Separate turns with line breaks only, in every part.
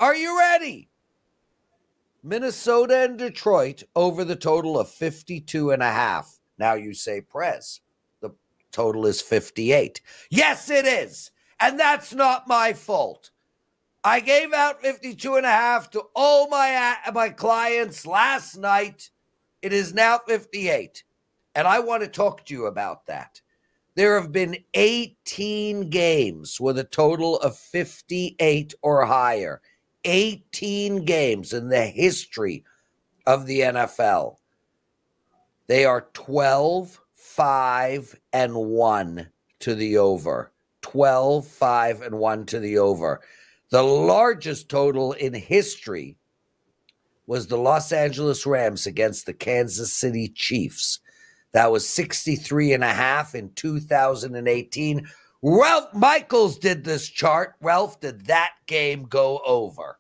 Are you ready? Minnesota and Detroit over the total of 52.5. Now you say, Prez, the total is 58. Yes, it is. And that's not my fault. I gave out 52.5 to all my clients last night. It is now 58. And I want to talk to you about that. There have been 18 games with a total of 58 or higher. 18 games in the history of the NFL. They are 12, 5, and 1 to the over. 12, 5, and 1 to the over. The largest total in history was the Los Angeles Rams against the Kansas City Chiefs. That was 63.5 in 2018. Ralph Michaels did this chart. Ralph, did that game go over?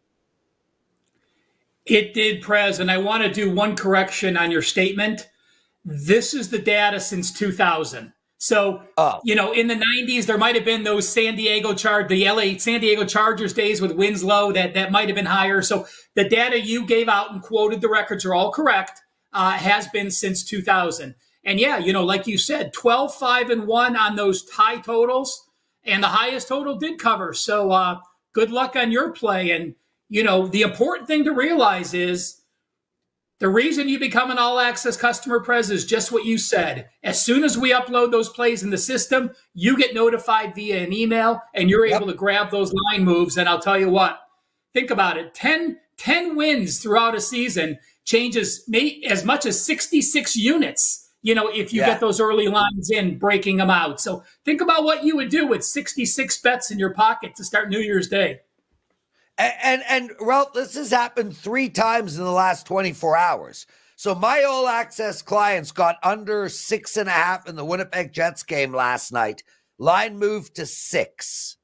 It did, Prez, and I want to do one correction on your statement. This is the data since 2000. So, in the 90s, there might have been those the LA San Diego Chargers days with Winslow that might have been higher. So the data you gave out and quoted, the records are all correct, has been since 2000. And yeah, like you said, 12, 5, and 1 on those tie totals, and the highest total did cover. So good luck on your play. And, the important thing to realize is the reason you become an all-access customer, Prez, is just what you said. As soon as we upload those plays in the system, you get notified via an email, and you're able to grab those line moves. And I'll tell you what, think about it. 10 wins throughout a season changes as much as 66 units. If you get those early lines in, breaking them out. So think about what you would do with 66 bets in your pocket to start New Year's Day.
And Ralph, this has happened 3 times in the last 24 hours. So my all access clients got under 6.5 in the Winnipeg Jets game last night. Line moved to 6.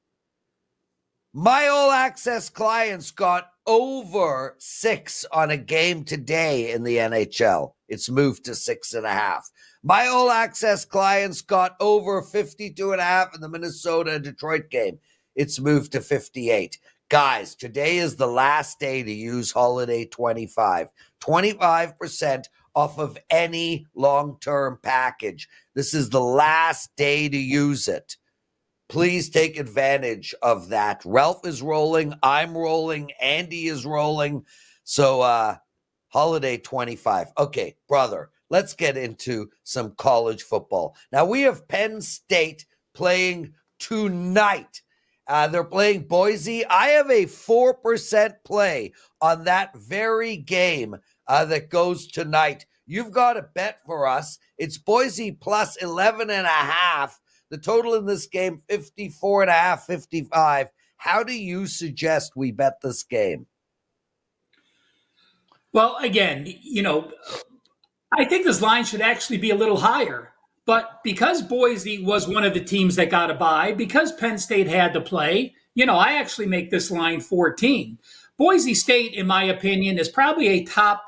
My all access clients got over 6 on a game today in the NHL. It's moved to 6.5. My all access clients got over 52.5 in the Minnesota and Detroit game. It's moved to 58. Guys, today is the last day to use Holiday 25. 25% off of any long-term package. This is the last day to use it. Please take advantage of that. Ralph is rolling. I'm rolling. Andy is rolling. So, Holiday 25. Okay, brother, let's get into some college football. Now, we have Penn State playing tonight. They're playing Boise. I have a 4% play on that very game that goes tonight. You've got a bet for us. It's Boise plus 11.5. The total in this game, 54.5, 55. How do you suggest we bet this game?
Well, again, I think this line should actually be a little higher. But because Boise was one of the teams that got a bye, because Penn State had to play, I actually make this line 14. Boise State, in my opinion, is probably a top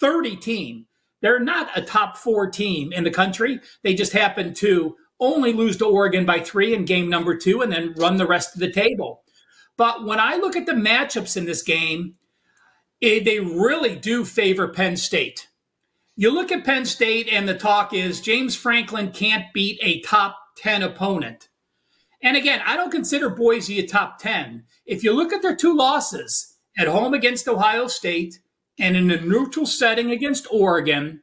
30 team. They're not a top 4 team in the country. They just happen to only lose to Oregon by 3 in game number 2 and then run the rest of the table. But when I look at the matchups in this game, they really do favor Penn State. You look at Penn State and the talk is James Franklin can't beat a top 10 opponent. And again, I don't consider Boise a top 10. If you look at their 2 losses, at home against Ohio State and in a neutral setting against Oregon,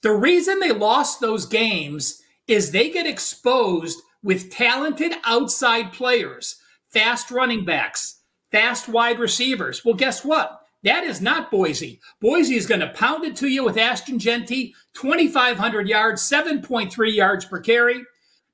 the reason they lost those games is they get exposed with talented outside players, fast running backs, fast wide receivers. Well, guess what? That is not Boise. Boise is going to pound it to you with Ashton Genty, 2,500 yards, 7.3 yards per carry.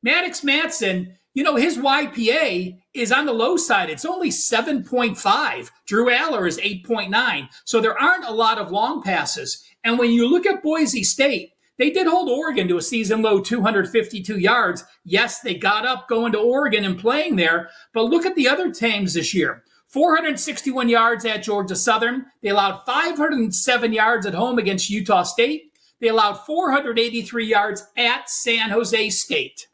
Maddox Matson, his YPA is on the low side. It's only 7.5. Drew Aller is 8.9. So there aren't a lot of long passes. And when you look at Boise State, they did hold Oregon to a season low 252 yards. Yes, they got up going to Oregon and playing there. But look at the other teams this year. 461 yards at Georgia Southern. They allowed 507 yards at home against Utah State. They allowed 483 yards at San Jose State.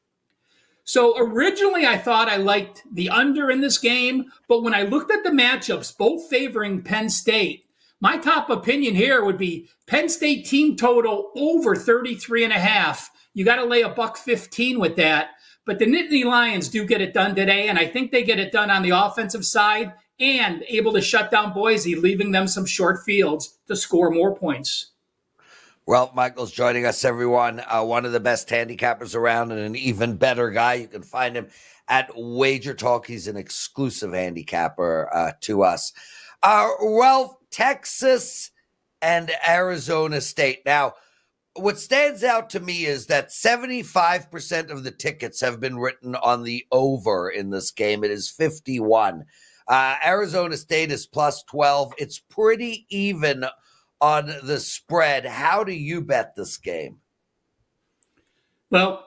So originally I thought I liked the under in this game, but when I looked at the matchups, both favoring Penn State, my top opinion here would be Penn State team total over 33.5. You got to lay $1.15 with that. But the Nittany Lions do get it done today, and I think they get it done on the offensive side and able to shut down Boise, leaving them some short fields to score more points.
Well, Michael's joining us, everyone. One of the best handicappers around and an even better guy. You can find him at WagerTalk. He's an exclusive handicapper to us. Ralph, Texas and Arizona State. Now, what stands out to me is that 75% of the tickets have been written on the over in this game. It is 51. Arizona State is plus 12. It's pretty even on the spread. How do you bet this game?
Well,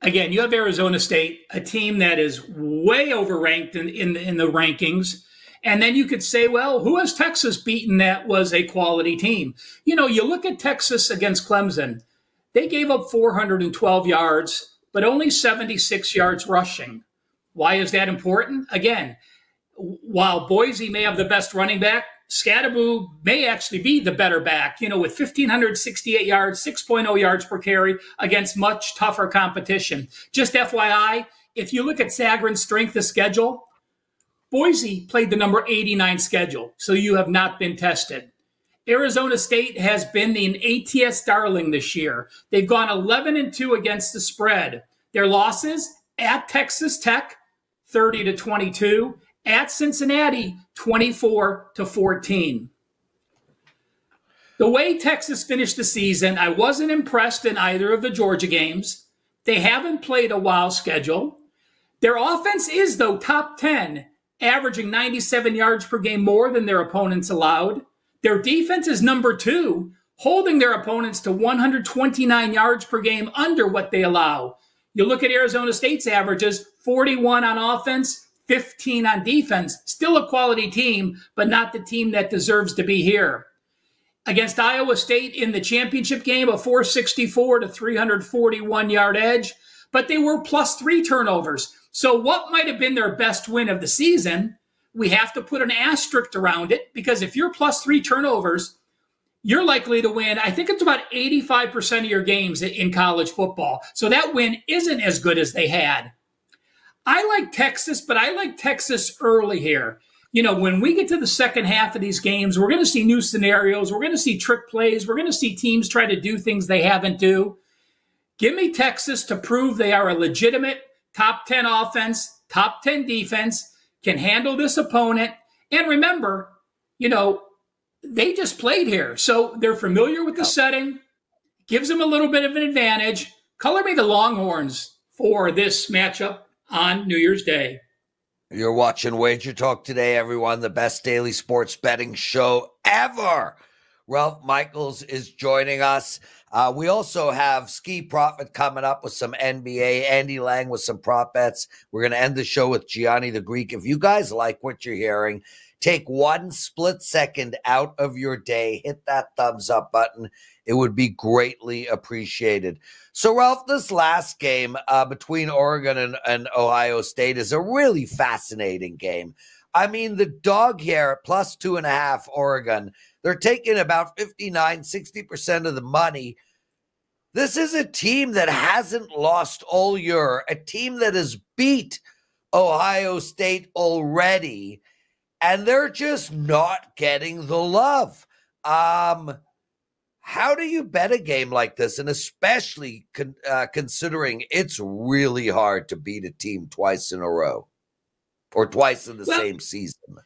again, you have Arizona State, a team that is way overranked in the rankings. And then you could say, well, who has Texas beaten that was a quality team? You know, you look at Texas against Clemson. They gave up 412 yards, but only 76 yards rushing. Why is that important? Again, while Boise may have the best running back, Scadaboo may actually be the better back, you know, with 1,568 yards, 6.0 yards per carry against much tougher competition. Just FYI, if you look at Sagarin's strength of schedule, Boise played the number 89 schedule, so you have not been tested. Arizona State has been the ATS darling this year. They've gone 11-2 against the spread. Their losses at Texas Tech, 30-22. At Cincinnati, 24-14. The way Texas finished the season, I wasn't impressed in either of the Georgia games. They haven't played a wild schedule. Their offense is, though, top 10, averaging 97 yards per game more than their opponents allowed. Their defense is number 2, holding their opponents to 129 yards per game under what they allow. You look at Arizona State's averages, 41 on offense, 15 on defense. Still a quality team, but not the team that deserves to be here. Against Iowa State in the championship game, a 464 to 341 yard edge, but they were +3 turnovers. So what might have been their best win of the season, we have to put an asterisk around it, because if you're +3 turnovers, you're likely to win. I think it's about 85% of your games in college football. So that win isn't as good as they had. I like Texas, but I like Texas early here. You know, when we get to the second half of these games, we're going to see new scenarios. We're going to see trick plays. We're going to see teams try to do things they haven't do. Give me Texas to prove they are a legitimate top 10 offense, top 10 defense, can handle this opponent. And remember, you know, they just played here, so they're familiar with the setting. Gives them a little bit of an advantage. Color me the Longhorns for this matchup on New Year's Day.
You're watching Wager Talk Today, everyone, the best daily sports betting show ever. Ralph Michaels is joining us. We also have Skee Profit coming up with some NBA, Andy Lang with some prop bets. We're going to end the show with Gianni The Greek. If you guys like what you're hearing, take 1 split second out of your day, hit that thumbs up button. It would be greatly appreciated. So, Ralph, this last game between Oregon and Ohio State is a really fascinating game. I mean, the dog here at +2.5 Oregon, they're taking about 59, 60% of the money. This is a team that hasn't lost all year, a team that has beat Ohio State already, and they're just not getting the love. How do you bet a game like this? And especially considering it's really hard to beat a team twice in a row or twice in the same season.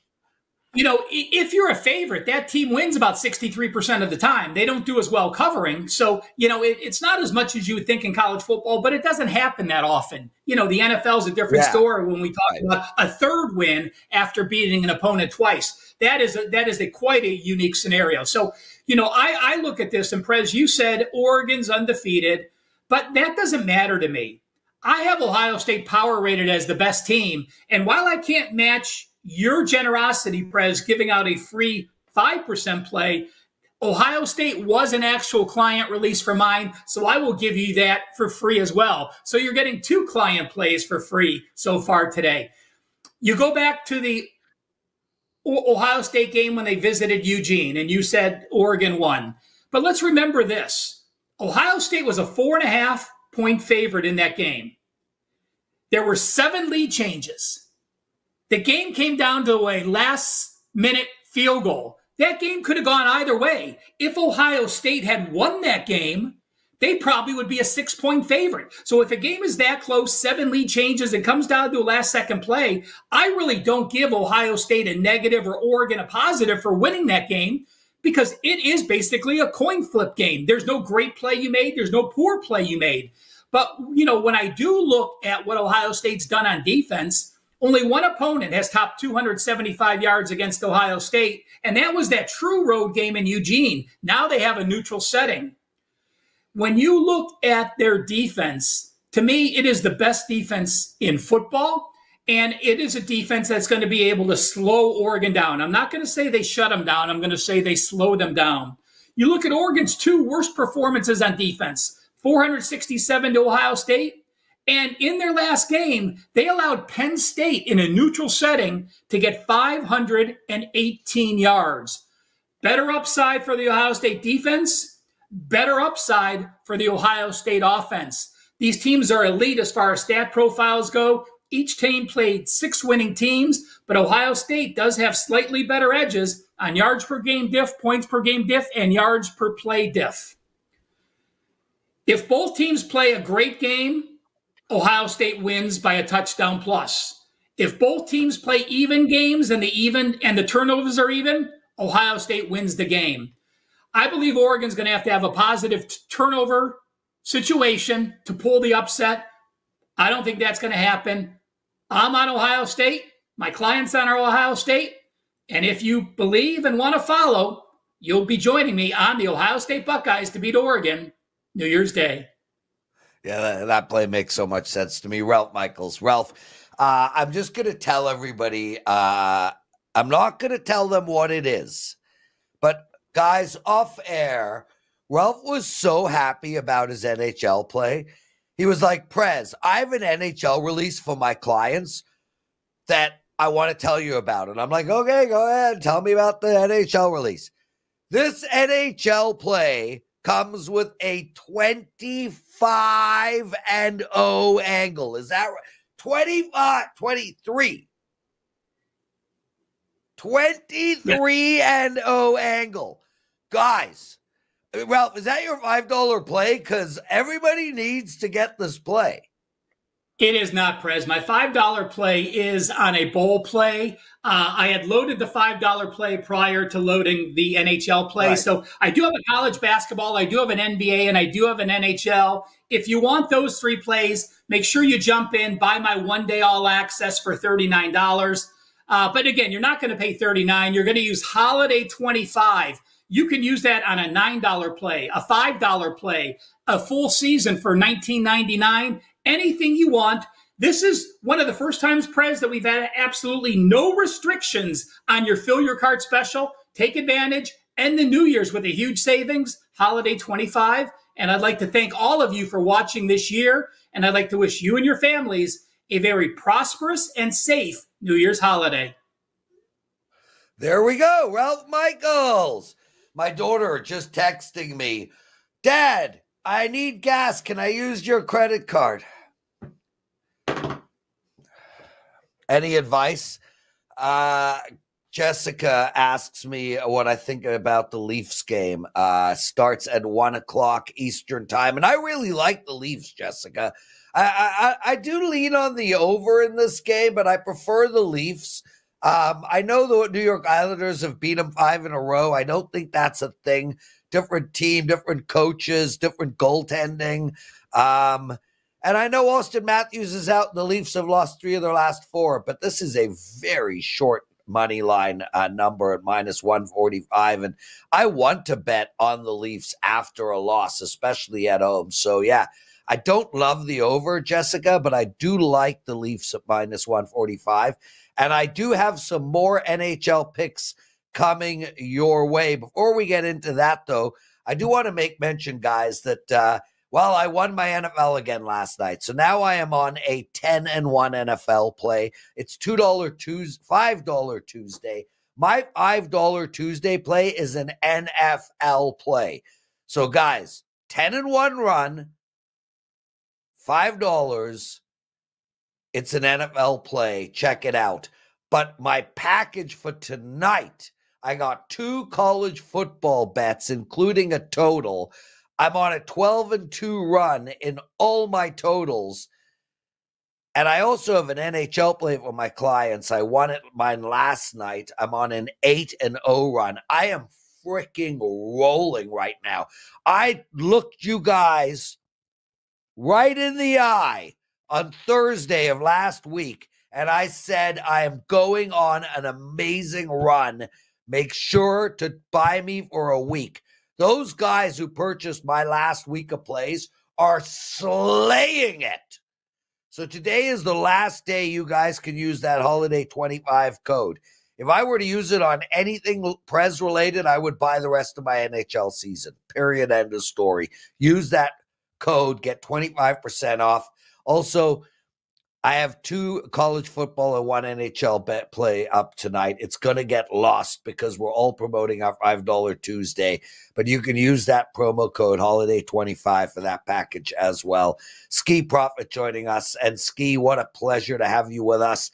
You know, if you're a favorite, that team wins about 63% of the time. They don't do as well covering. So, you know, it's not as much as you would think in college football, but it doesn't happen that often. You know, the NFL is a different story when we talk about a third win after beating an opponent twice. That is quite a unique scenario. So, you know, I look at this, and Prez, you said Oregon's undefeated, but that doesn't matter to me. I have Ohio State power rated as the best team. And while I can't match your generosity, Prez, giving out a free 5% play, Ohio State was an actual client release for mine, so I will give you that for free as well. So you're getting 2 client plays for free so far today. You go back to the Ohio State game when they visited Eugene, and you said Oregon won. But let's remember this. Ohio State was a 4.5-point favorite in that game. There were 7 lead changes. The game came down to a last-minute field goal. That game could have gone either way. If Ohio State had won that game, they probably would be a 6-point favorite. So if a game is that close, 7 lead changes, and comes down to a last-second play, I really don't give Ohio State a negative or Oregon a positive for winning that game because it is basically a coin flip game. There's no great play you made. There's no poor play you made. But, you know, when I do look at what Ohio State's done on defense, only one opponent has topped 275 yards against Ohio State, and that was that true road game in Eugene. Now they have a neutral setting. When you look at their defense, to me, it is the best defense in football, and it is a defense that's going to be able to slow Oregon down. I'm not going to say they shut them down. I'm going to say they slow them down. You look at Oregon's 2 worst performances on defense, 467 to Ohio State, and in their last game, they allowed Penn State in a neutral setting to get 518 yards. Better upside for the Ohio State defense, better upside for the Ohio State offense. These teams are elite as far as stat profiles go. Each team played 6 winning teams, but Ohio State does have slightly better edges on yards per game diff, points per game diff, and yards per play diff. If both teams play a great game, Ohio State wins by a touchdown plus. If both teams play even games and the turnovers are even, Ohio State wins the game. I believe Oregon's going to have a positive turnover situation to pull the upset. I don't think that's going to happen. I'm on Ohio State. My client's on Ohio State. And if you believe and want to follow, you'll be joining me on the Ohio State Buckeyes to beat Oregon New Year's Day.
Yeah, that play makes so much sense to me. Ralph Michaels. Ralph, I'm just going to tell everybody, I'm not going to tell them what it is. But guys, off air, Ralph was so happy about his NHL play. He was like, Prez, I have an NHL release for my clients that I want to tell you about. And I'm like, okay, go ahead. Tell me about the NHL release. This NHL play comes with a 25-0 angle. Is that right? 23. 23-0 angle. Guys, Ralph, is that your $5 play? Because everybody needs to get this play.
It is not, Prez. My $5 play is on a bowl play. I had loaded the $5 play prior to loading the NHL play. Right. So I do have a college basketball, I do have an NBA, and I do have an NHL. If you want those 3 plays, make sure you jump in, buy my one-day all access for $39. But again, you're not going to pay $39. You're going to use Holiday 25. You can use that on a $9 play, a $5 play, a full season for $19.99. Anything you want. This is one of the first times, Prez, that we've had absolutely no restrictions on your fill your cart special. Take advantage. End the New Year's with a huge savings, Holiday 25. And I'd like to thank all of you for watching this year. And I'd like to wish you and your families a very prosperous and safe New Year's holiday.
There we go. Ralph Michaels. My daughter just texting me, Dad, I need gas. Can I use your credit card? Any advice? Jessica asks me what I think about the Leafs game. Starts at 1 o'clock Eastern time. And I really like the Leafs, Jessica. I do lean on the over in this game, but I prefer the Leafs. I know the New York Islanders have beat them 5 in a row. I don't think that's a thing. Different team, different coaches, different goaltending. And I know Austin Matthews is out and the Leafs have lost 3 of their last 4, but this is a very short money line number at -145. And I want to bet on the Leafs after a loss, especially at home. So, yeah, I don't love the over, Jessica, but I do like the Leafs at -145. And I do have some more NHL picks coming your way. Before we get into that, though, I do want to make mention, guys, that I won my NFL again last night. So now I am on a 10-1 NFL play. It's $2 Tuesday, $5 Tuesday. My $5 Tuesday play is an NFL play. So, guys, 10-1 run, $5. It's an NFL play. Check it out. But my package for tonight, I got 2 college football bets, including a total. I'm on a 12-2 run in all my totals. And I also have an NHL play for my clients. I won mine last night. I'm on an 8-0 run. I am freaking rolling right now. I looked you guys right in the eye on Thursday of last week, and I said I am going on an amazing run. Make sure to buy me for a week. Those guys who purchased my last week of plays are slaying it. So today is the last day you guys can use that Holiday 25 code. If I were to use it on anything Prez related, I would buy the rest of my NHL season. Period. End of story. Use that code, get 25% off. Also, I have 2 college football and 1 NHL bet play up tonight. It's going to get lost because we're all promoting our $5 Tuesday, but you can use that promo code Holiday25 for that package as well. Skee Profit joining us, and Skee, what a pleasure to have you with us.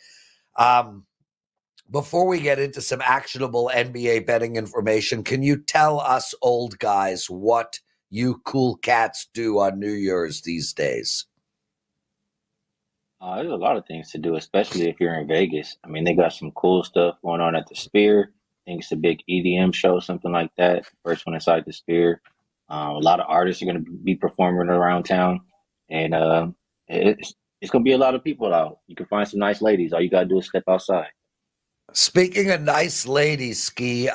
Before we get into some actionable NBA betting information, can you tell us old guys what you cool cats do on New Year's these days?
There's a lot of things to do, especially if you're in Vegas. I mean, they got some cool stuff going on at the Sphere. I think it's a big EDM show, something like that. First one inside the Sphere. A lot of artists are going to be performing around town, and it's going to be a lot of people out. You can find some nice ladies. All you got to do is step outside.
Speaking of nice ladies, Skee,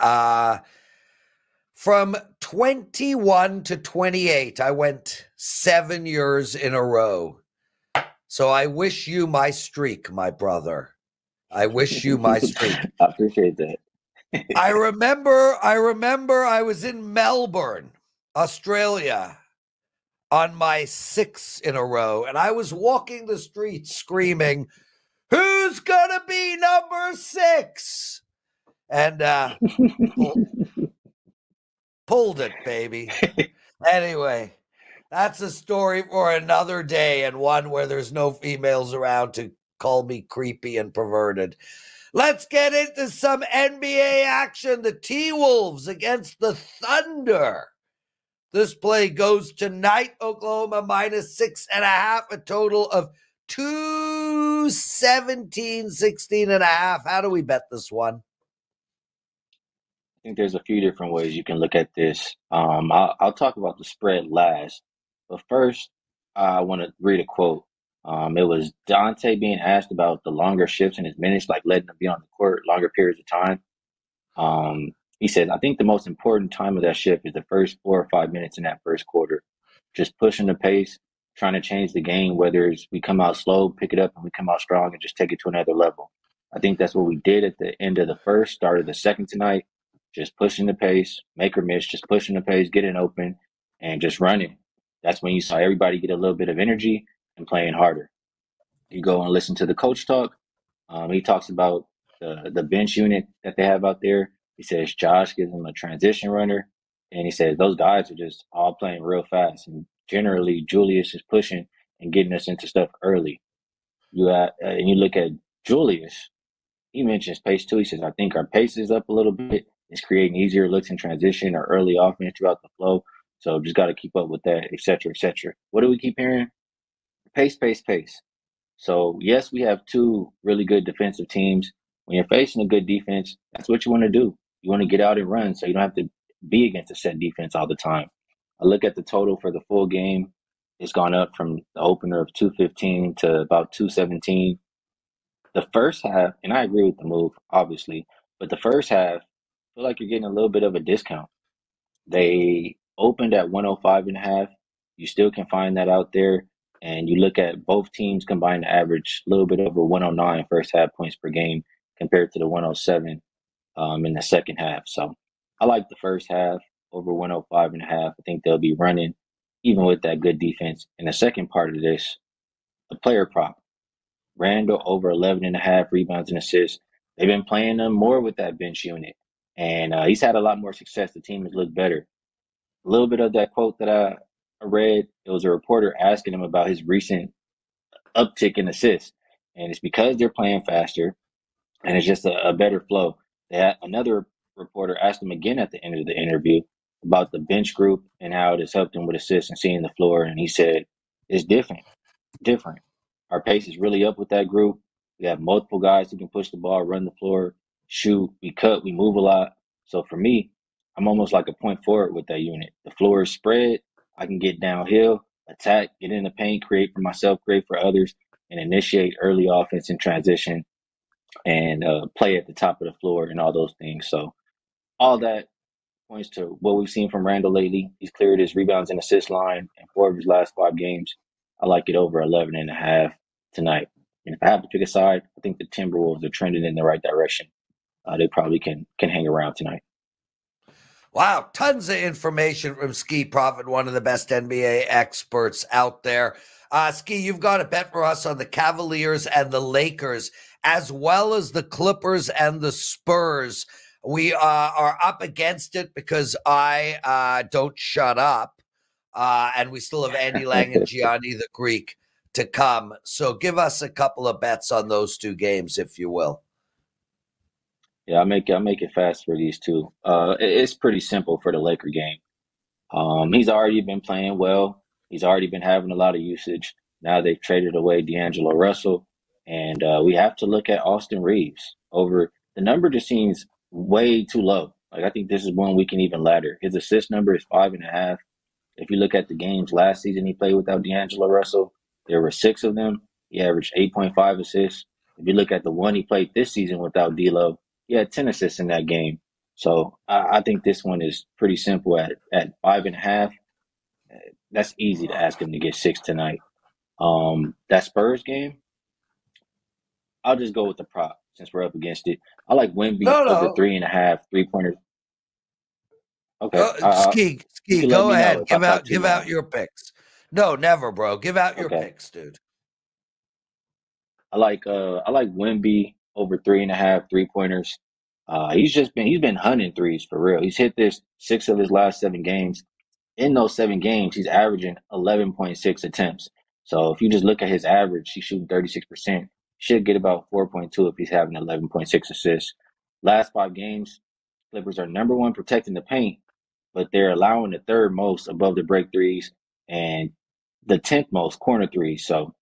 from 21 to 28, I went 7 years in a row. So I wish you my streak, my brother. I wish you my streak.
I appreciate that.
I remember I was in Melbourne, Australia, on my 6th in a row, and I was walking the streets screaming, "Who's gonna be number 6?" And pulled it, baby. Anyway, that's a story for another day, and one where there's no females around to call me creepy and perverted. Let's get into some NBA action. The T-Wolves against the Thunder. This play goes tonight. Oklahoma minus 6.5, a total of 217, 16.5. How do we bet this one?
I think there's a few different ways you can look at this. I'll talk about the spread last, but first I want to read a quote. It was Dante being asked about the longer shifts in his minutes, like letting him be on the court longer periods of time. He said, "I think the most important time of that shift is the first 4 or 5 minutes in that first quarter. Just pushing the pace, trying to change the game, whether it's we come out slow, pick it up, and we come out strong and just take it to another level. I think that's what we did at the end of the first, start of the second tonight. Just pushing the pace, make or miss, just pushing the pace, getting open, and just running. That's when you saw everybody get a little bit of energy and playing harder." You go and listen to the coach talk. He talks about the bench unit that they have out there. He says Josh gives them a transition runner, and he says those guys are just all playing real fast. And generally, Julius is pushing and getting us into stuff early. And you look at Julius. He mentions pace too. He says, "I think our pace is up a little bit. It's creating easier looks in transition or early offense throughout the flow. So just got to keep up with that, et cetera, et cetera." What do we keep hearing? Pace, pace, pace. So, yes, we have 2 really good defensive teams. When you're facing a good defense, that's what you want to do. You want to get out and run so you don't have to be against a set defense all the time. I look at the total for the full game. It's gone up from the opener of 215 to about 217. The first half, and I agree with the move, obviously, but the first half, I feel like you're getting a little bit of a discount. They opened at 105.5. You still can find that out there. And you look at both teams combined average a little bit over 109 first half points per game compared to the 107 in the second half. So I like the first half over 105.5. I think they'll be running even with that good defense. In the second part of this, the player prop, Randall over 11.5 rebounds and assists. They've been playing them more with that bench unit, and he's had a lot more success. The team has looked better. A little bit of that quote that I read, it was a reporter asking him about his recent uptick in assists, and it's because they're playing faster, and it's just a better flow. Another reporter asked him again at the end of the interview about the bench group and how it has helped him with assists and seeing the floor, and he said it's different. Our pace is really up with that group. We have multiple guys who can push the ball, run the floor, shoot. We cut, we move a lot. So for me, I'm almost like a point forward with that unit. The floor is spread. I can get downhill, attack, get in the paint, create for myself, create for others, and initiate early offense in transition and play at the top of the floor and all those things. So all that points to what we've seen from Randall lately. He's cleared his rebounds and assist line in 4 of his last 5 games. I like it over 11.5 tonight. And if I have to pick a side, I think the Timberwolves are trending in the right direction. They probably can hang around tonight.
Wow, tons of information from Skee Prophet, one of the best NBA experts out there. Skee, you've got a bet for us on the Cavaliers and the Lakers, as well as the Clippers and the Spurs. We are up against it because I don't shut up, and we still have Andy Lang and Gianni the Greek to come. So give us a couple of bets on those 2 games, if you will.
Yeah, I'll make it fast for these two. It's pretty simple for the Laker game. He's already been playing well. He's already been having a lot of usage. Now they've traded away D'Angelo Russell, and we have to look at Austin Reeves. Over the number just seems way too low. Like I think this is one we can even ladder. His assist number is 5.5. If you look at the games last season he played without D'Angelo Russell, there were 6 of them. He averaged 8.5 assists. If you look at the one he played this season without D'Lo, he had 10 assists in that game. So I think this one is pretty simple at 5.5. That's easy to ask him to get 6 tonight. That Spurs game, I'll just go with the prop since we're up against it. I like Wemby over 3.5 3-pointers. Okay.
Skee, go ahead. Give out your picks. No, never, bro. Give out your picks, dude.
I like Wemby over 3.5 3-pointers. He's been hunting threes for real. He's hit this 6 of his last 7 games. In those 7 games, he's averaging 11.6 attempts. So if you just look at his average, he's shooting 36%. Should get about 4.2 if he's having 11.6 assists. Last 5 games, Clippers are number 1 protecting the paint, but they're allowing the 3rd most above the break threes and the 10th most corner threes. So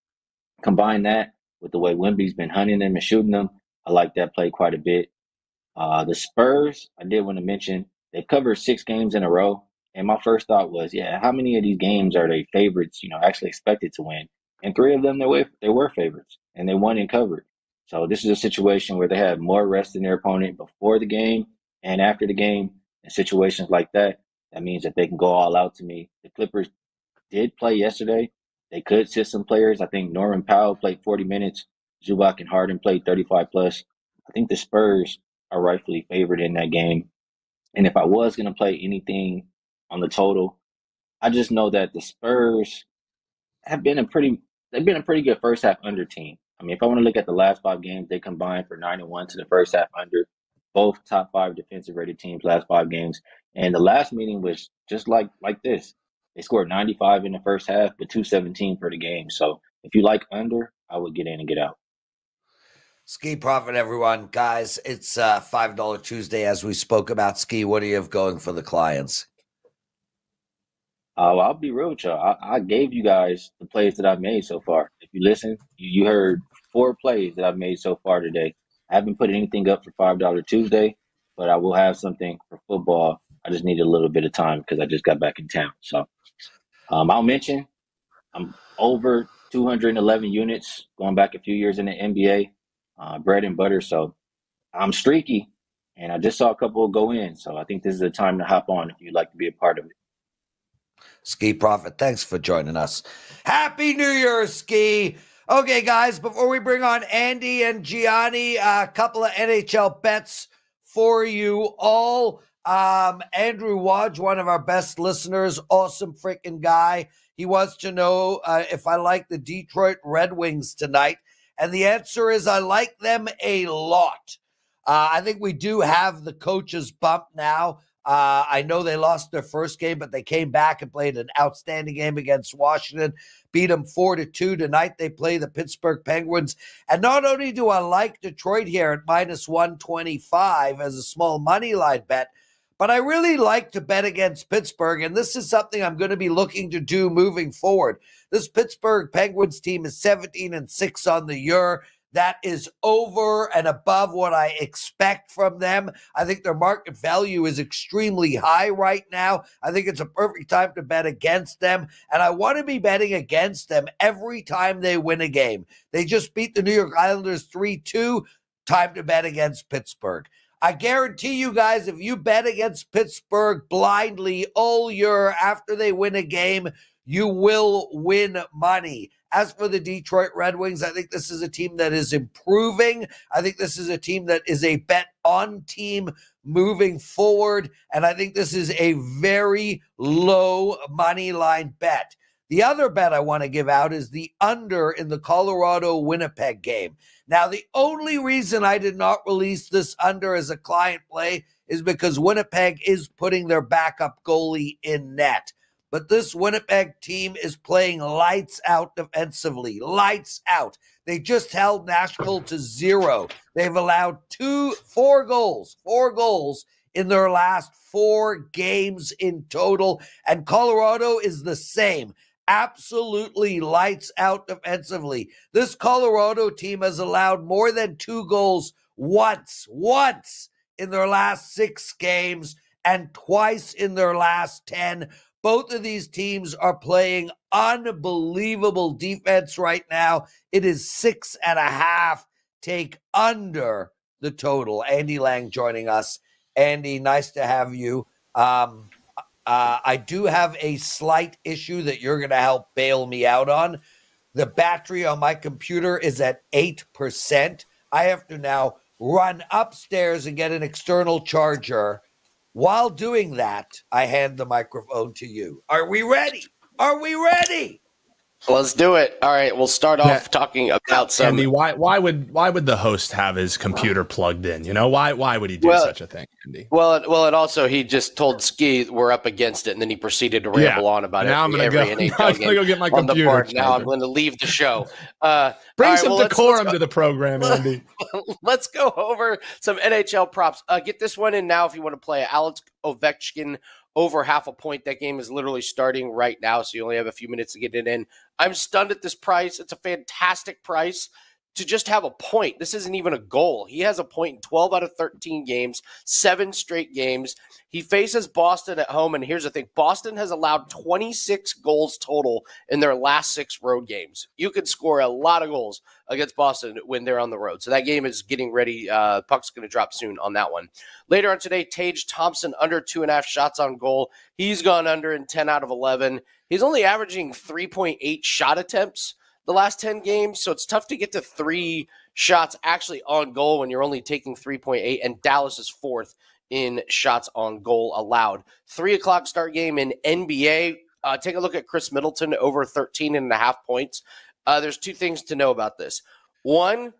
combine that with the way Wemby's been hunting them and shooting them, I like that play quite a bit. The Spurs, I did want to mention, they've covered 6 games in a row. And my first thought was, how many of these games are they favorites, actually expected to win? And 3 of them, they were favorites, and they won and covered. So this is a situation where they have more rest in their opponent before the game and after the game. In situations like that, that means that they can go all out to me. The Clippers did play yesterday. They could sit some players. I think Norman Powell played 40 minutes. Zubac and Harden played 35 plus. I think the Spurs are rightfully favored in that game. And if I was going to play anything on the total, I just know that the Spurs have been a pretty good first half under team. I mean, if I want to look at the last 5 games, they combined for 9-1 to the first half under. Both top 5 defensive rated teams last 5 games. And the last meeting was just like this. They scored 95 in the first half, but 217 for the game. So if you like under, I would get in and get out.
Skee Prophet, everyone. Guys, it's $5 Tuesday as we spoke about. Skee, what do you have going for the clients?
I'll be real with y'all. I gave you guys the plays that I've made so far. If you listen, you heard 4 plays that I've made so far today. I haven't put anything up for $5 Tuesday, but I will have something for football. I just need a little bit of time because I just got back in town. So I'll mention I'm over 211 units going back a few years in the NBA, bread and butter. So I'm streaky, and I just saw a couple go in. So I think this is the time to hop on if you'd like to be a part of it.
Skee Prophet, thanks for joining us. Happy New Year, Skee. Okay, guys, before we bring on Andy and Gianni, a couple of NHL bets for you all. Andrew Wadge, one of our best listeners, awesome freaking guy. He wants to know if I like the Detroit Red Wings tonight. And the answer is I like them a lot. I think we do have the coaches bump now. I know they lost their first game, but they came back and played an outstanding game against Washington, beat them 4-2. Tonight they play the Pittsburgh Penguins. And not only do I like Detroit here at minus 125 as a small money line bet, but I really like to bet against Pittsburgh, and this is something I'm going to be looking to do moving forward. This Pittsburgh Penguins team is 17-6 on the year. That is over and above what I expect from them. I think their market value is extremely high right now. I think it's a perfect time to bet against them, and I want to be betting against them every time they win a game. They just beat the New York Islanders 3-2. Time to bet against Pittsburgh. I guarantee you guys, if you bet against Pittsburgh blindly all year after they win a game, you will win money. As for the Detroit Red Wings, I think this is a team that is improving. I think this is a team that is a bet-on team moving forward, and I think this is a very low money line bet. The other bet I want to give out is the under in the Colorado-Winnipeg game. Now, the only reason I did not release this under as a client play is because Winnipeg is putting their backup goalie in net. But this Winnipeg team is playing lights out defensively. Lights out. They just held Nashville to 0. They've allowed 4 goals in their last 4 games in total. And Colorado is the same. Absolutely lights out defensively. This Colorado team has allowed more than 2 goals once in their last 6 games and twice in their last 10. Both of these teams are playing unbelievable defense right now. It is 6.5. Take under the total. Andy Lang joining us. Andy, nice to have you. I do have a slight issue that you're going to help bail me out on. The battery on my computer is at 8%. I have to now run upstairs and get an external charger. While doing that, I hand the microphone to you. Are we ready? Are we ready?
Let's do it. All right, we'll start off talking about some.
Andy, why would the host have his computer plugged in? You know, why would he do such a thing, Andy?
Well, and also he just told Skee we're up against it, and then he proceeded to ramble on about
now
it.
I'm gonna go get my computer.
Now I'm going to leave the show.
Bring some decorum to the program, Andy.
Let's go over some NHL props. Get this one in now if you want to play Alex Ovechkin over 0.5 point. That game is literally starting right now, so you only have a few minutes to get it in. I'm stunned at this price. It's a fantastic price to just have a point. This isn't even a goal. He has a point in 12 out of 13 games, 7 straight games. He faces Boston at home, and here's the thing. Boston has allowed 26 goals total in their last 6 road games. You could score a lot of goals against Boston when they're on the road. So that game is getting ready. Puck's going to drop soon on that one. Later on today, Tage Thompson under 2.5 shots on goal. He's gone under in 10 out of 11. He's only averaging 3.8 shot attempts the last 10 games, so it's tough to get to 3 shots actually on goal when you're only taking 3.8, and Dallas is 4th in shots on goal allowed. 3 o'clock start game in NBA. Take a look at Chris Middleton over 13.5 points. There's 2 things to know about this. One,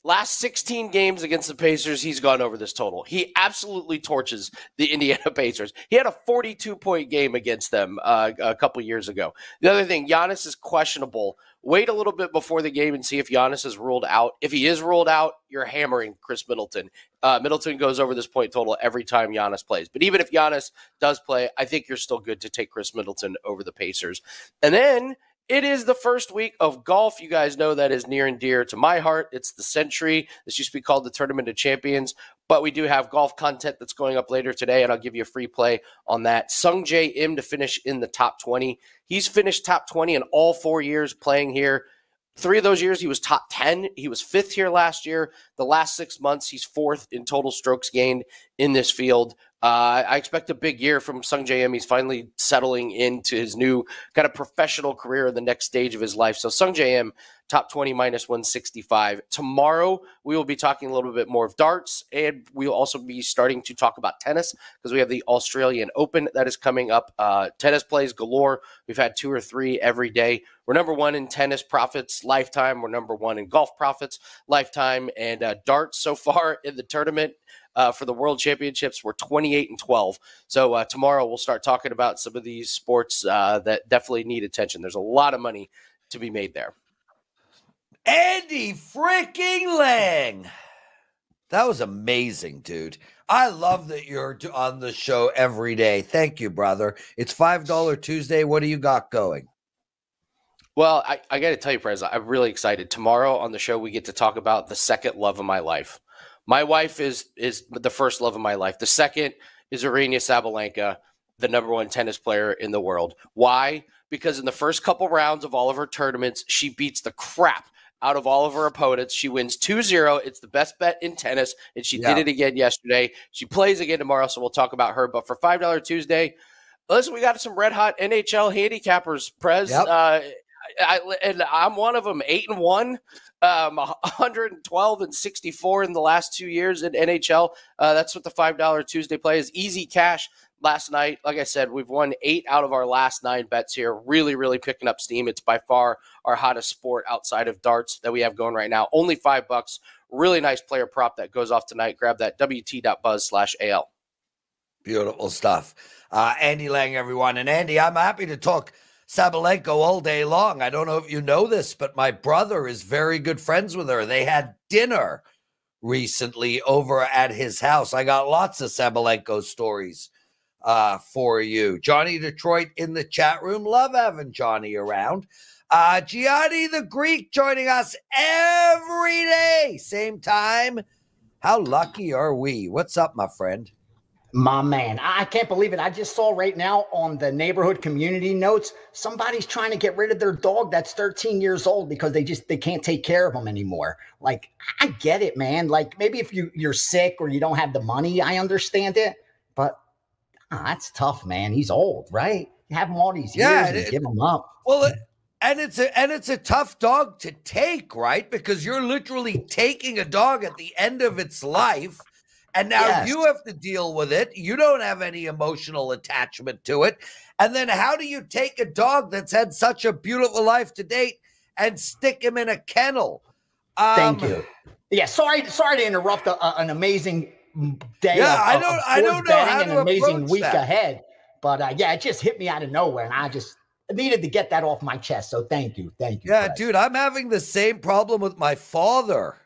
last 16 games against the Pacers, he's gone over this total. He absolutely torches the Indiana Pacers. He had a 42-point game against them a couple years ago. The other thing, Giannis is questionable. Wait a little bit before the game and see if Giannis is ruled out. If he is ruled out, you're hammering Chris Middleton. Middleton goes over this point total every time Giannis plays. But even if Giannis does play, I think you're still good to take Chris Middleton over the Pacers. And then it is the first week of golf. You guys know that is near and dear to my heart. It's the Century. This used to be called the Tournament of Champions, but we do have golf content that's going up later today, and I'll give you a free play on that. Sung J M to finish in the top 20. He's finished top 20 in all 4 years playing here. 3 of those years, he was top 10. He was 5th here last year. The last 6 months, he's 4th in total strokes gained in this field. I expect a big year from Sung J M. He's finally settling into his new kind of professional career in the next stage of his life. So Sung J M top 20 minus 165. Tomorrow, we will be talking a little bit more of darts, and we'll also be starting to talk about tennis because we have the Australian Open that is coming up. Tennis plays galore. We've had 2 or 3 every day. We're number 1 in tennis profits lifetime. We're number 1 in golf profits lifetime. And darts so far in the tournament for the World Championships, we're 28-12. So tomorrow we'll start talking about some of these sports that definitely need attention. There's a lot of money to be made there.
Andy freaking Lang. That was amazing, dude. I love that you're on the show every day. Thank you, brother. It's $5 Tuesday. What do you got going?
Well, I got to tell you, Prez, I'm really excited. Tomorrow on the show, we get to talk about the second love of my life. My wife is the first love of my life. The second is Aryna Sabalenka, the number 1 tennis player in the world. Why? Because in the first couple rounds of all of her tournaments, she beats the crap out of all of her opponents. She wins 2-0. It's the best bet in tennis, and she did it again yesterday. She plays again tomorrow, so we'll talk about her. But for $5 Tuesday, listen, we got some red-hot NHL handicappers, Prez. Yep. And I'm one of them, 8-1, 112-64 in the last 2 years in NHL. That's what the $5 Tuesday play is. Easy cash last night. Like I said, we've won 8 out of our last 9 bets here. Really, really picking up steam. It's by far our hottest sport outside of darts that we have going right now. Only $5. Really nice player prop that goes off tonight. Grab that wt.buzz/AL.
Beautiful stuff. Andy Lang, everyone. And Andy, I'm happy to talk Sabalenka all day long. I don't know if you know this, but my brother is very good friends with her. They had dinner recently over at his house. I got lots of Sabalenka stories for you. Johnny Detroit in the chat room. Love having Johnny around. Gianni The Greek joining us every day, same time. How lucky are we? What's up, my friend?
My man, I can't believe it. I just saw right now on the neighborhood community notes, somebody's trying to get rid of their dog that's 13 years old because they can't take care of him anymore. Like, I get it, man. Like, maybe if you're sick or you don't have the money, I understand it. But that's tough, man. He's old, right? You have him all these years and give him up.
Well, and it's a tough dog to take, right? Because you're literally taking a dog at the end of its life. And now you have to deal with it. You don't have any emotional attachment to it. And then how do you take a dog that's had such a beautiful life to date and stick him in a kennel?
Thank you. Yeah, sorry to interrupt an amazing day.
Yeah, I don't know how to
an amazing week
that.
ahead. But it just hit me out of nowhere, and I just needed to get that off my chest. So thank you.
Yeah, Prez. Dude, I'm having the same problem with my father.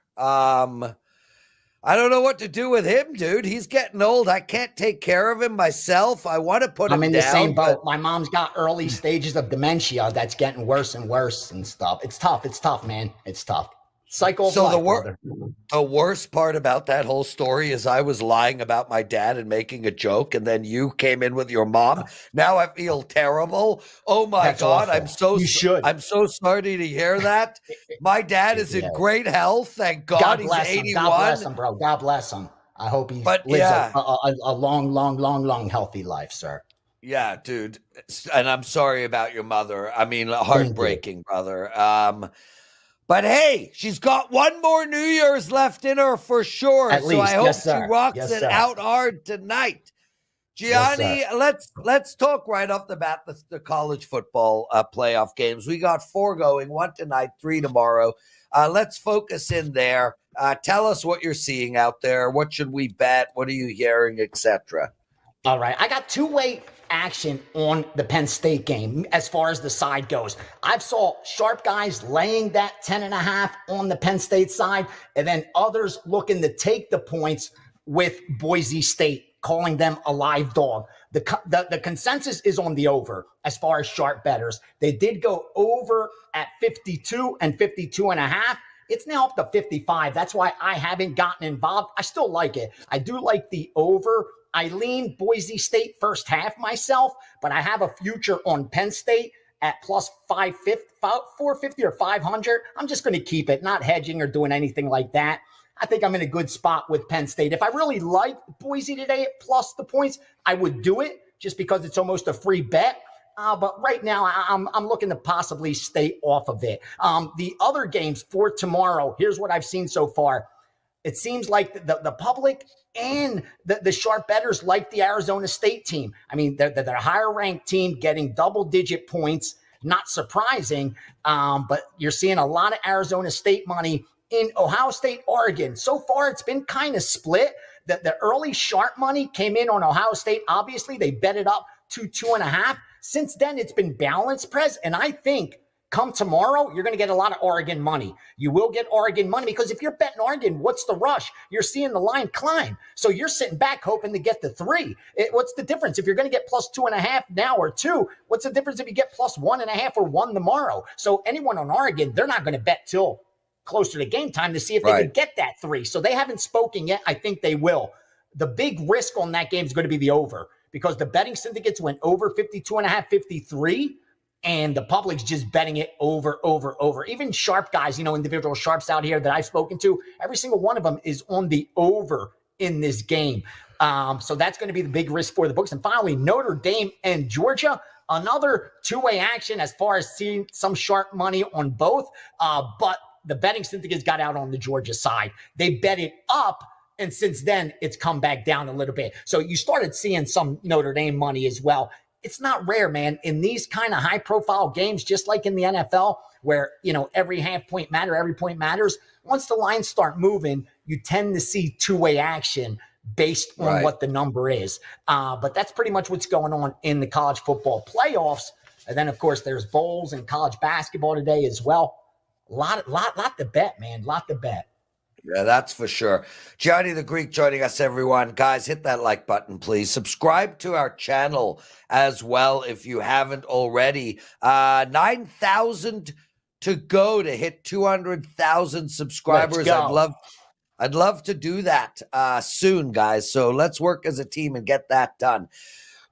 I don't know what to do with him, dude. He's getting old. I can't take care of him myself. I want to put him down.
I'm in the same boat. My mom's got early stages of dementia that's getting worse and worse and stuff. It's tough. It's tough, man. It's tough. Cycle of life,
the worst part about that whole story is I was lying about my dad and making a joke, and then you came in with your mom. Now I feel terrible. Oh my God.
Awful.
I'm so sorry to hear that. My dad is in great health. Thank God. He's 81.
God bless him, bro. God bless him. I hope he lives a long, healthy life, sir.
Yeah, dude. And I'm sorry about your mother. I mean, heartbreaking, brother. But hey, she's got one more New Year's left in her for sure.
At least.
I hope
yes,
she rocks it out hard tonight. Gianni, let's talk right off the bat the college football playoff games. We got 4 going, 1 tonight, 3 tomorrow. Let's focus in there. Tell us what you're seeing out there. What should we bet? What are you hearing, etc.?
All right. I got 2-way action on the Penn State game as far as the side goes. I've saw sharp guys laying that 10.5 on the Penn State side, and then others looking to take the points with Boise State, calling them a live dog. The consensus is on the over as far as sharp bettors. They did go over at 52 and 52.5. It's now up to 55. That's why I haven't gotten involved. I still like it. I do like the over. I lean Boise State first half myself, but I have a future on Penn State at plus 450 or 500. I'm just going to keep it, not hedging or doing anything like that. I think I'm in a good spot with Penn State. If I really like Boise today plus the points, I would do it just because it's almost a free bet. But right now, I'm looking to possibly stay off of it. The other games for tomorrow, here's what I've seen so far. It seems like the public and the sharp bettors like the Arizona State team. I mean, they're a higher ranked team getting double-digit points. Not surprising, but you're seeing a lot of Arizona State money in Ohio State, Oregon. So far, it's been kind of split. The early sharp money came in on Ohio State. Obviously, they bet it up to 2.5. Since then, it's been balanced, Prez, and I think come tomorrow, you're going to get a lot of Oregon money. You will get Oregon money because if you're betting Oregon, what's the rush? You're seeing the line climb. So you're sitting back hoping to get the 3. What's the difference? If you're going to get plus 2.5 now or 2, what's the difference if you get plus 1.5 or 1 tomorrow? So anyone on Oregon, they're not going to bet till closer to game time to see if they can get that 3. So they haven't spoken yet. I think they will. The big risk on that game is going to be the over because the betting syndicates went over 52.5, 53. And the public's just betting it over. Even sharp guys, individual sharps out here that I've spoken to, every single one of them is on the over in this game. So that's going to be the big risk for the books. And finally, Notre Dame and Georgia, another two-way action as far as seeing some sharp money on both. But the betting syndicates got out on the Georgia side. They bet it up. And since then, it's come back down a little bit. So you started seeing some Notre Dame money as well. It's not rare, man, in these kind of high-profile games, just like in the NFL, where, every half point every point matters. Once the lines start moving, you tend to see two-way action based on what the number is. But that's pretty much what's going on in the college football playoffs. And then, of course, there's bowls and college basketball today as well. Lot to bet, man. Lot to bet.
Yeah, that's for sure. Gianni The Greek joining us, everyone. Guys, hit that like button, please. Subscribe to our channel as well if you haven't already. 9,000 to go to hit 200,000 subscribers. I'd love to do that soon, guys. So let's work as a team and get that done.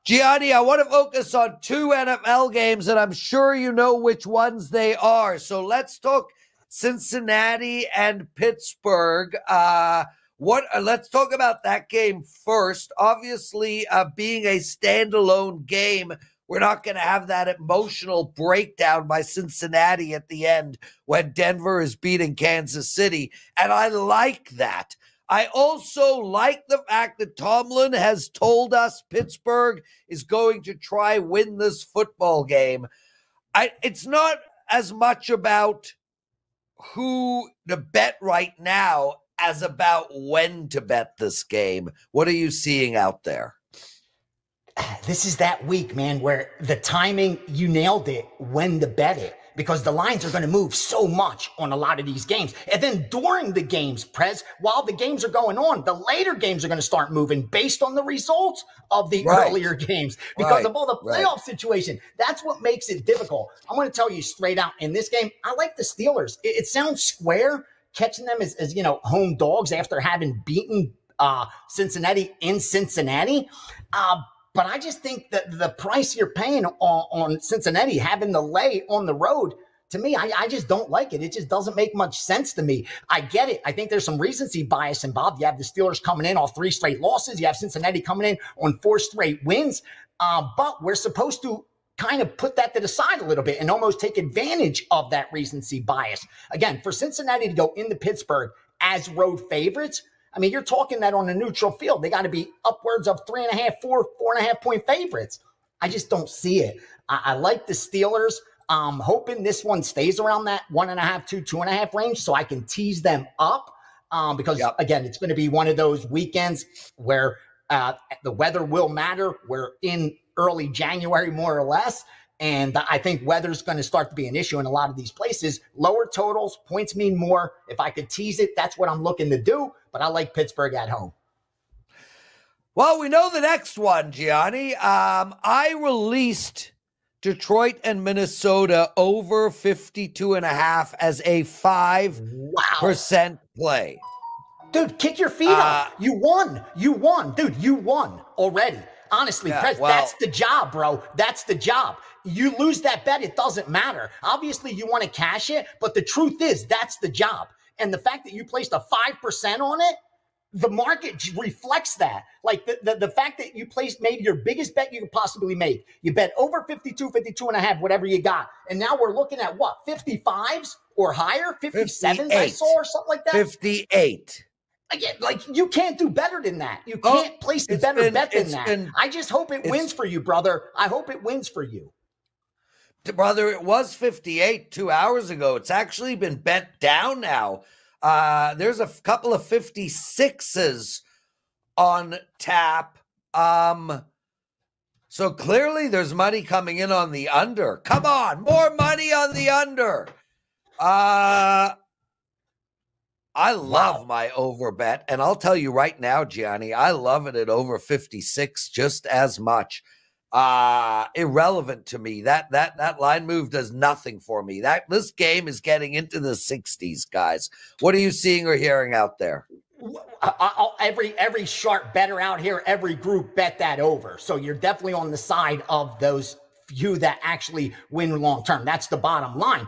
Gianni, I want to focus on 2 NFL games, and I'm sure you know which ones they are. So let's talk Cincinnati and Pittsburgh. Let's talk about that game first. Obviously, being a standalone game, we're not going to have that emotional breakdown by Cincinnati at the end when Denver is beating Kansas City, and I like that. I also like the fact that Tomlin has told us Pittsburgh is going to try win this football game. It's not as much about who to bet right now as about when to bet this game. What are you seeing out there?
This is that week, man, where the timing, you nailed it, when to bet it, because the lines are going to move so much on a lot of these games. And then during the games, Prez, while the games are going on, the later games are going to start moving based on the results of the earlier games because of all the playoff situation. That's what makes it difficult. I'm going to tell you straight out, in this game, I like the Steelers. It sounds square, catching them as home dogs after having beaten Cincinnati in Cincinnati. But I just think that the price you're paying on Cincinnati, having the lay on the road, to me, I just don't like it. It just doesn't make much sense to me. I get it. I think there's some recency bias involved. You have the Steelers coming in off 3 straight losses. You have Cincinnati coming in on 4 straight wins. But we're supposed to kind of put that to the side a little bit and almost take advantage of that recency bias. Again, for Cincinnati to go into Pittsburgh as road favorites, I mean, you're talking that on a neutral field. They got to be upwards of 3.5, 4.5 point favorites. I just don't see it. I like the Steelers. I'm hoping this one stays around that 1.5 to 2.5 range so I can tease them up because, again, it's going to be one of those weekends where the weather will matter. We're in early January, more or less. And I think weather's going to start to be an issue in a lot of these places. Lower totals, points mean more. If I could tease it, that's what I'm looking to do. But I like Pittsburgh at home.
Well, we know the next one, Gianni. I released Detroit and Minnesota over 52.5 as a 5% play.
Dude, kick your feet up. You won. Dude, you won already. Honestly, Prez, that's the job, bro. That's the job. You lose that bet, it doesn't matter. Obviously, you want to cash it, but the truth is that's the job. And the fact that you placed a 5% on it, the market reflects that. Like the fact that you made your biggest bet you could possibly make. You bet over 52 and a half, whatever you got. And now we're looking at what, 55s or higher? 57s I saw or something like that?
58.
Again, like you can't do better than that. You can't place a better bet than that. I just hope it wins for you, brother. I hope it wins for you.
Brother, it was 58 2 hours ago. It's actually been bet down now. There's a couple of 56s on tap. So clearly there's money coming in on the under. Come on, more money on the under. I love my over bet. And I'll tell you right now, Gianni, I love it at over 56 just as much. Irrelevant to me. That line move does nothing for me. This game is getting into the 60s, guys. What are you seeing or hearing out there?
Every sharp better out here, every group bet that over. So you're definitely on the side of those few that actually win long term. That's the bottom line.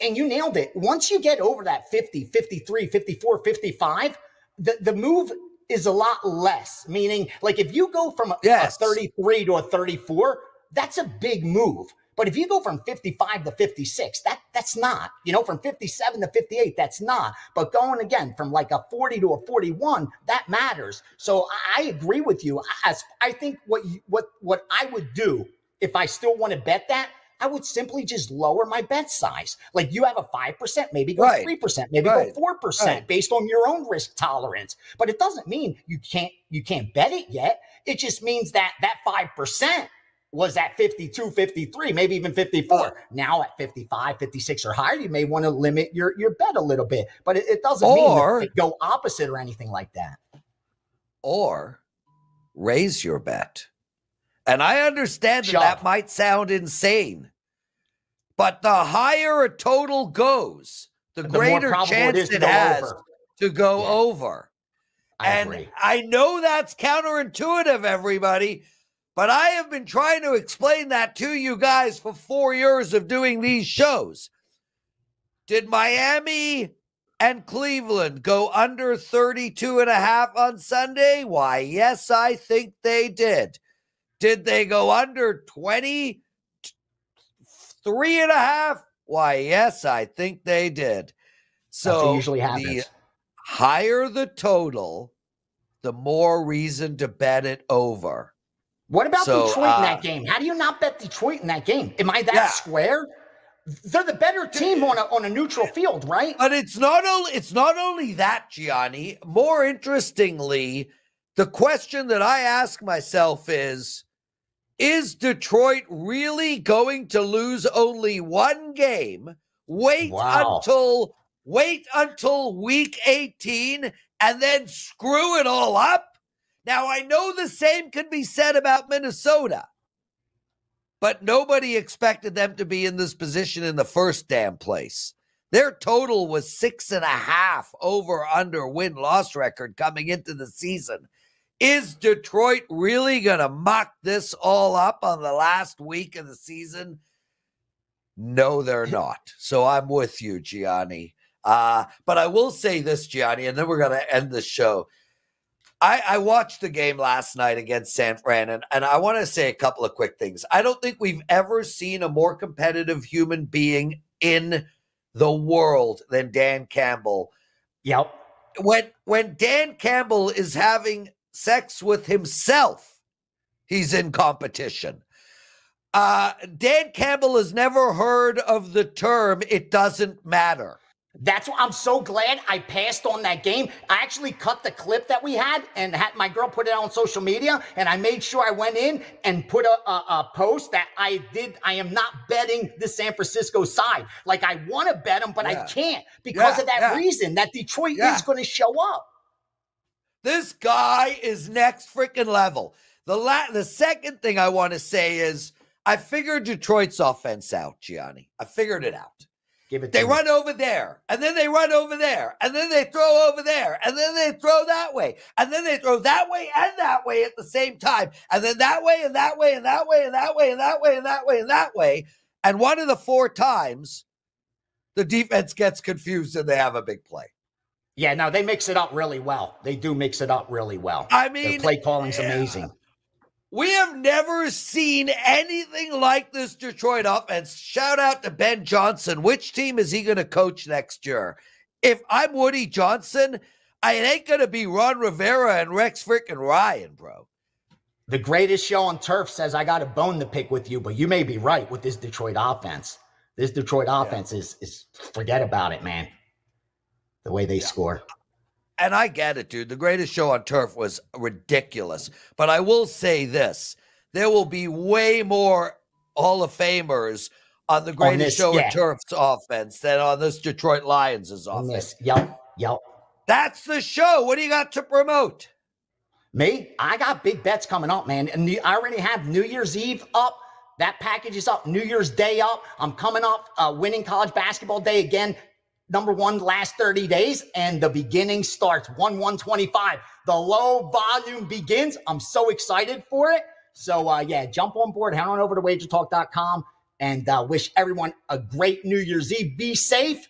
And you nailed it. Once you get over that 50, 53, 54, 55, the move is a lot less. Meaning, like if you go from a 33 to a 34, that's a big move. But if you go from 55 to 56, that's not. From 57 to 58, that's not. But going again from like a 40 to a 41, that matters. So I agree with you. I think what I would do if I still want to bet that, I would simply just lower my bet size. Like you have a 5%, maybe go 3%, maybe go 4% based on your own risk tolerance. But it doesn't mean you can't bet it yet. It just means that 5% was at 52, 53, maybe even 54. Now at 55, 56 or higher, you may want to limit your bet a little bit. But it doesn't mean that go opposite or anything like that.
Or raise your bet. And I understand that might sound insane, but the higher a total goes, the greater chance it has to go over.
I agree.
I know that's counterintuitive, everybody, but I have been trying to explain that to you guys for 4 years of doing these shows. Did Miami and Cleveland go under 32 and a half on Sunday? Why, yes, I think they did. Did they go under 23 and a half? Why, yes, I think they did. So
that's what usually happens.
The higher the total, the more reason to bet it over.
What about Detroit in that game? How do you not bet Detroit in that game? Am I that square? They're the better team on a neutral field, right?
But it's not only that, Gianni. More interestingly, the question that I ask myself is Detroit really going to lose only one game? Wait until week 18 and then screw it all up? Now, I know the same can be said about Minnesota, but nobody expected them to be in this position in the first damn place. Their total was 6.5 over under win-loss record coming into the season. Is Detroit really going to muck this all up on the last week of the season? No, they're not. So I'm with you, Gianni. But I will say this, Gianni, and then we're going to end the show. I watched the game last night against San Fran, and I want to say a couple of quick things. I don't think we've ever seen a more competitive human being in the world than Dan Campbell.
Yep.
When Dan Campbell is having sex with himself, he's in competition. Dan Campbell has never heard of the term, it doesn't matter.
That's why I'm so glad I passed on that game. I actually cut the clip that we had and had my girl put it on social media, and I made sure I went in and put a post that I am not betting the San Francisco side. Like I want to bet them, but I can't because of that reason that Detroit is going to show up.
This guy is next freaking level. The second thing I want to say is I figured Detroit's offense out, Gianni. I figured it out. They run over there, and then they run over there, and then they throw over there, and then they throw that way, and then they throw that way and that way at the same time, and then that way and that way and that way and that way and that way and that way and that way. And one of the 4 times, the defense gets confused and they have a big play.
Yeah, no, they mix it up really well. They do mix it up really well.
I
Their
mean,
play calling's amazing.
we have never seen anything like this Detroit offense. Shout out to Ben Johnson. Which team is he going to coach next year? If I'm Woody Johnson, it ain't going to be Ron Rivera and Rex freaking Ryan, bro.
The greatest show on turf says I got a bone to pick with you, but you may be right with this Detroit offense. This Detroit offense is forget about it, man. The way they score.
And I get it, dude. The greatest show on turf was ridiculous. But I will say this. There will be way more Hall of Famers on the greatest show on turf's offense than on this Detroit Lions' offense.
Yep.
That's the show. What do you got to promote?
Me? I got big bets coming up, man. And I already have New Year's Eve up. That package is up. New Year's Day up. I'm coming up winning college basketball day again. Number one last 30 days, and the beginning starts 1/1/25. The low volume begins. I'm so excited for it. So, jump on board. Head on over to WagerTalk.com and wish everyone a great New Year's Eve. Be safe.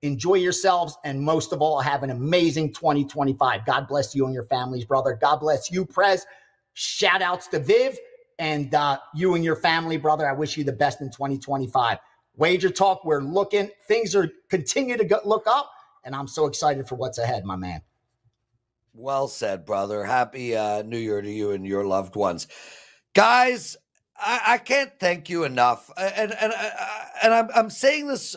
Enjoy yourselves. And most of all, have an amazing 2025. God bless you and your families, brother. God bless you, Prez. Shout outs to Viv and you and your family, brother. I wish you the best in 2025. Wager Talk, we're looking. Things are continue to look up, and I'm so excited for what's ahead, my man.
Well said, brother. Happy New Year to you and your loved ones. Guys, I can't thank you enough. And I'm saying this,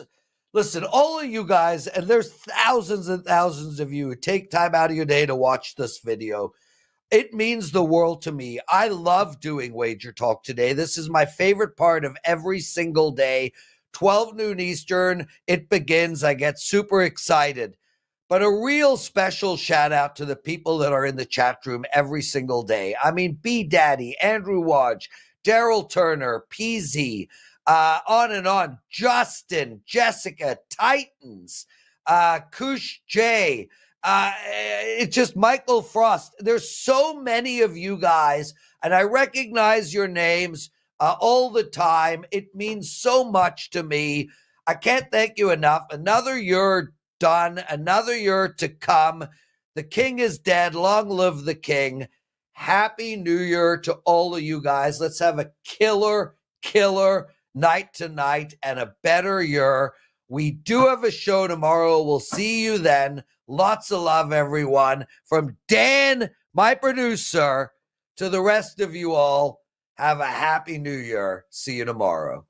listen, all of you guys, and there's thousands and thousands of you who take time out of your day to watch this video. It means the world to me. I love doing Wager Talk Today. This is my favorite part of every single day. 12 noon Eastern, it begins. I get super excited. But a real special shout out to the people that are in the chat room every single day. I mean, B Daddy, Andrew Wadge, Daryl Turner, PZ, on and on. Justin, Jessica, Titans, Kush J, it's just Michael Frost. There's so many of you guys, and I recognize your names all the time. It means so much to me. I can't thank you enough. Another year done, another year to come. The king is dead. Long live the king. Happy New Year to all of you guys. Let's have a killer night tonight and a better year. We do have a show tomorrow. We'll see you then. Lots of love, everyone. From Dan, my producer, to the rest of you all. Have a happy New Year. See you tomorrow.